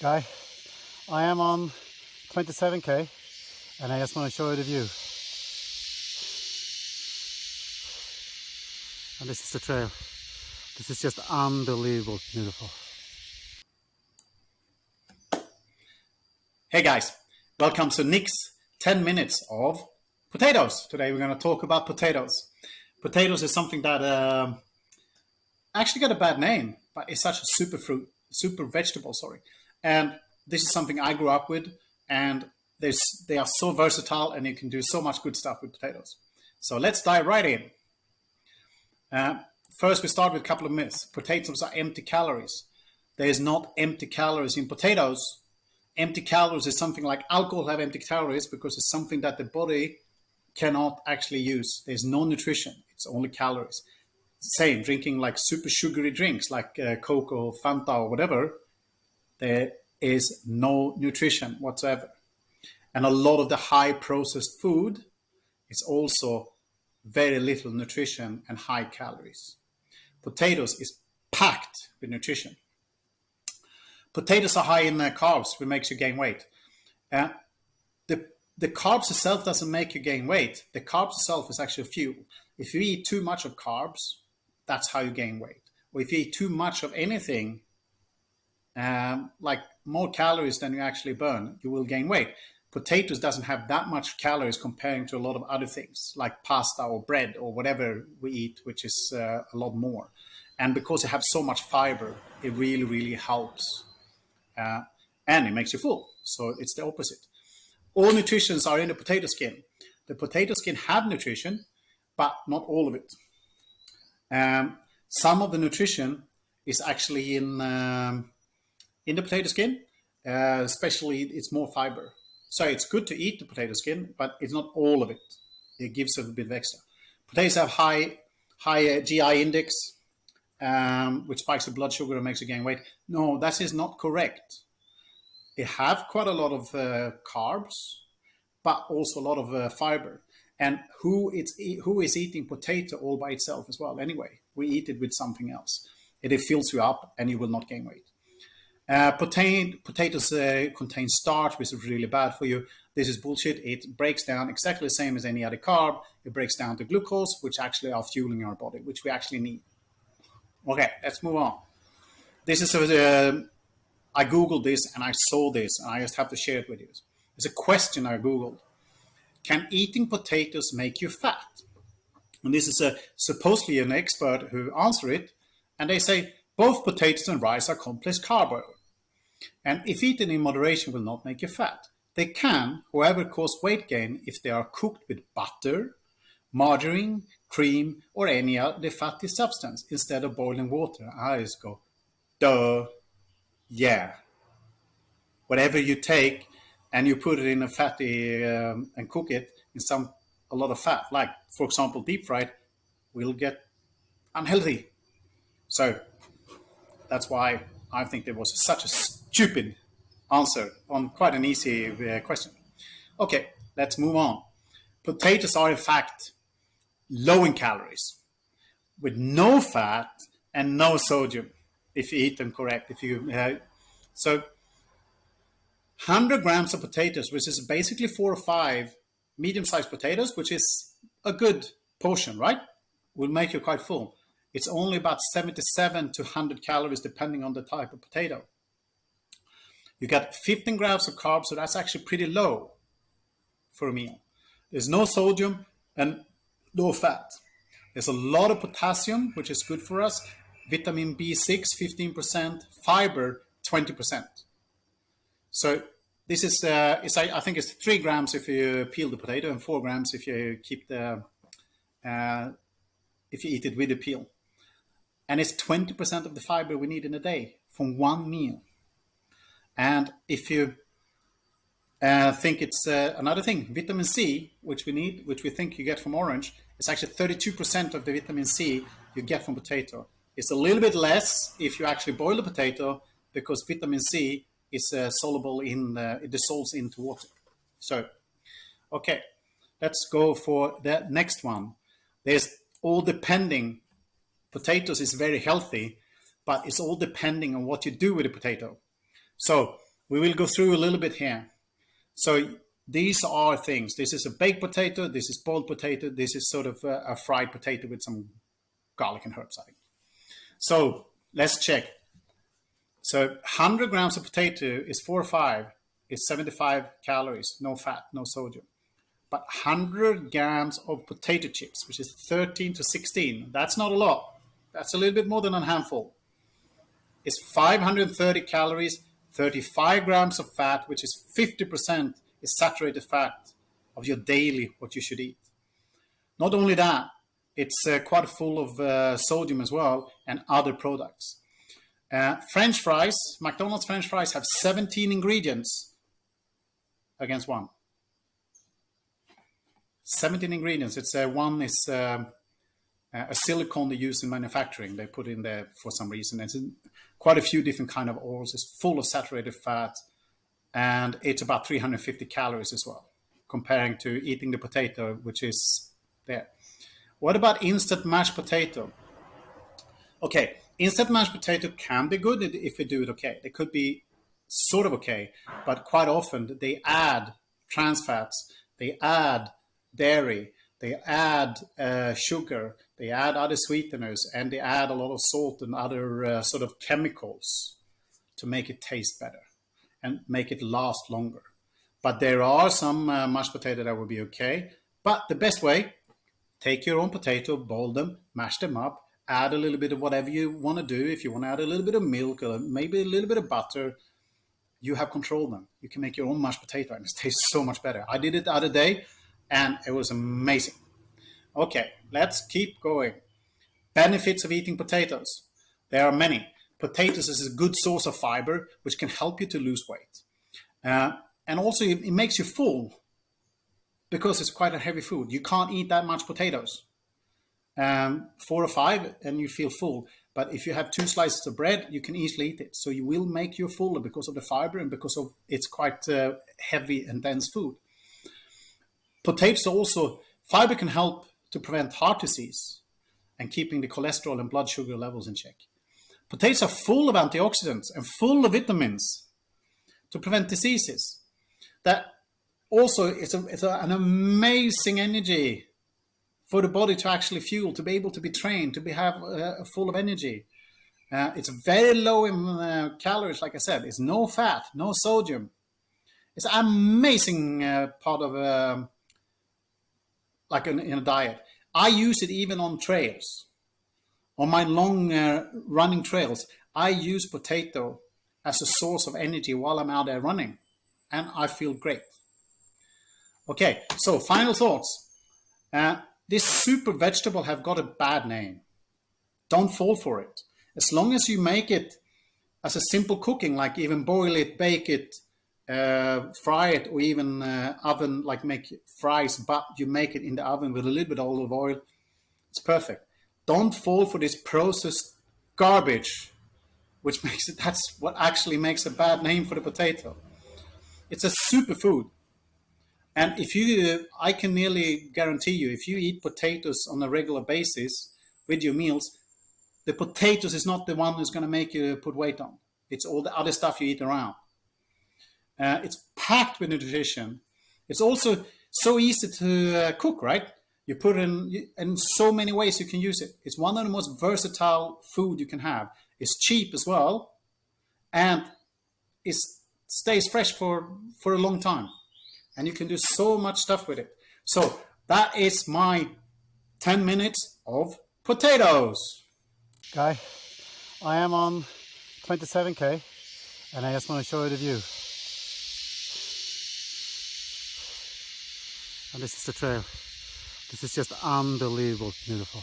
Guy, I am on 27k and I just want to show you the view. And this is the trail. This is just unbelievable beautiful. Hey guys, welcome to Nick's 10 minutes of potatoes. Today we're going to talk about potatoes. Potatoes is something that actually got a bad name, but it's such a super vegetable, And this is something I grew up with, and they are so versatile and you can do so much good stuff with potatoes. So let's dive right in. First, we start with a couple of myths. Potatoes are empty calories. There is not empty calories in potatoes. Empty calories is something like alcohol have empty calories because it's something that the body cannot actually use. There's no nutrition. It's only calories. Same, drinking like super sugary drinks like Coke or Fanta or whatever, there is no nutrition whatsoever. And a lot of the high processed food is also very little nutrition and high calories. Potatoes is packed with nutrition. Potatoes are high in carbs, which makes you gain weight. The carbs itself doesn't make you gain weight. The carbs itself is actually fuel. If you eat too much of carbs, that's how you gain weight. Or if you eat too much of anything, like more calories than you actually burn, you will gain weight. Potatoes doesn't have that much calories comparing to a lot of other things like pasta or bread or whatever we eat, which is a lot more. And because it has so much fiber, it really, really helps. And it makes you full. So it's the opposite. All nutritions are in the potato skin. The potato skin have nutrition, but not all of it. Some of the nutrition is actually in the potato skin, especially it's more fiber. So it's good to eat the potato skin, but it's not all of it. It gives a bit of extra. Potatoes have high GI index, which spikes the blood sugar and makes you gain weight. No, that is not correct. It have quite a lot of carbs, but also a lot of fiber. And who is eating potato all by itself as well? Anyway, we eat it with something else. It fills you up and you will not gain weight. Potatoes contain starch, which is really bad for you. This is bullshit. It breaks down exactly the same as any other carb. It breaks down to glucose, which actually are fueling our body, which we actually need. Okay, let's move on. This is I Googled this and I saw this and I just have to share it with you. It's a question I Googled. Can eating potatoes make you fat? And this is supposedly an expert who answered it. And they say, both potatoes and rice are complex carbo. And if eaten in moderation will not make you fat. They can, however, cause weight gain if they are cooked with butter, margarine, cream, or any other fatty substance instead of boiling water. I just go, duh, yeah. Whatever you take and you put it in a fatty and cook it in a lot of fat, like, for example, deep fried, will get unhealthy. So that's why I think there was such a stupid answer on quite an easy question. Okay, let's move on. Potatoes are in fact low in calories, with no fat and no sodium, if you eat them correct. So 100 grams of potatoes, which is basically 4 or 5 medium-sized potatoes, which is a good portion, right? Will make you quite full. It's only about 77 to 100 calories, depending on the type of potato. You got 15 grams of carbs, so that's actually pretty low for a meal. There's no sodium and no fat. There's a lot of potassium, which is good for us. Vitamin B6, 15%. Fiber, 20%. So this is, I think it's 3 grams if you peel the potato and 4 grams if you keep if you eat it with the peel. And it's 20% of the fiber we need in a day from one meal. And if you think it's another thing, vitamin C, which we need, which we think you get from orange, it's actually 32% of the vitamin C you get from potato. It's a little bit less if you actually boil the potato because vitamin C is soluble it dissolves into water. So, okay, let's go for the next one. There's all depending. Potatoes is very healthy, but it's all depending on what you do with the potato. So we will go through a little bit here. So these are things. This is a baked potato. This is boiled potato. This is sort of a fried potato with some garlic and herbs, I think. So let's check. So 100 grams of potato is 4 or 5, is 75 calories, no fat, no sodium. But 100 grams of potato chips, which is 13 to 16, that's not a lot. That's a little bit more than a handful. It's 530 calories, 35 grams of fat, which is 50% is saturated fat of your daily, what you should eat. Not only that, it's quite full of sodium as well and other products. French fries, McDonald's French fries have 17 ingredients against 1. 17 ingredients. It's one is a silicone they use in manufacturing. They put in there for some reason. It's quite a few different kind of oils. It's full of saturated fat, and it's about 350 calories as well, comparing to eating the potato, which is there. What about instant mashed potato? Okay, instant mashed potato can be good if you do it okay. They could be sort of okay, but quite often they add trans fats, they add dairy, they add sugar, they add other sweeteners, and they add a lot of salt and other sort of chemicals to make it taste better and make it last longer. But there are some mashed potato that will be okay. But the best way, take your own potato, boil them, mash them up, add a little bit of whatever you want to do. If you want to add a little bit of milk or maybe a little bit of butter, you have control then. You can make your own mashed potato and it tastes so much better. I did it the other day and it was amazing. Okay, let's keep going. Benefits of eating potatoes. There are many. Potatoes is a good source of fiber, which can help you to lose weight. And also it makes you full because it's quite a heavy food. You can't eat that much potatoes. 4 or 5 and you feel full. But if you have 2 slices of bread, you can easily eat it. So you will make you fuller because of the fiber and because of it's quite heavy and dense food. Potatoes also, fiber can help to prevent heart disease and keeping the cholesterol and blood sugar levels in check. Potatoes are full of antioxidants and full of vitamins to prevent diseases. That also it's an amazing energy for the body to actually fuel, to be able to be trained, to be full of energy. It's very low in calories, like I said. It's no fat, no sodium. It's an amazing part of in a diet. I use it even on trails. On my long running trails, I use potato as a source of energy while I'm out there running. And I feel great. Okay, so final thoughts. This super vegetable have got a bad name. Don't fall for it. As long as you make it as a simple cooking, like even boil it, bake it, fry it, or even oven, like make fries, but you make it in the oven with a little bit of olive oil, it's perfect. Don't fall for this processed garbage, which makes it, that's what actually makes a bad name for the potato. It's a superfood. And if you, I can nearly guarantee you, if you eat potatoes on a regular basis with your meals, the potatoes is not the one who's going to make you put weight on. It's all the other stuff you eat around. It's packed with nutrition. It's also so easy to cook, right? You put it in so many ways you can use it. It's one of the most versatile food you can have. It's cheap as well, and it stays fresh for a long time. And you can do so much stuff with it. So that is my 10 minutes of potatoes. Guy, I am on 27k and I just want to show you the view. And this is the trail. This is just unbelievable beautiful.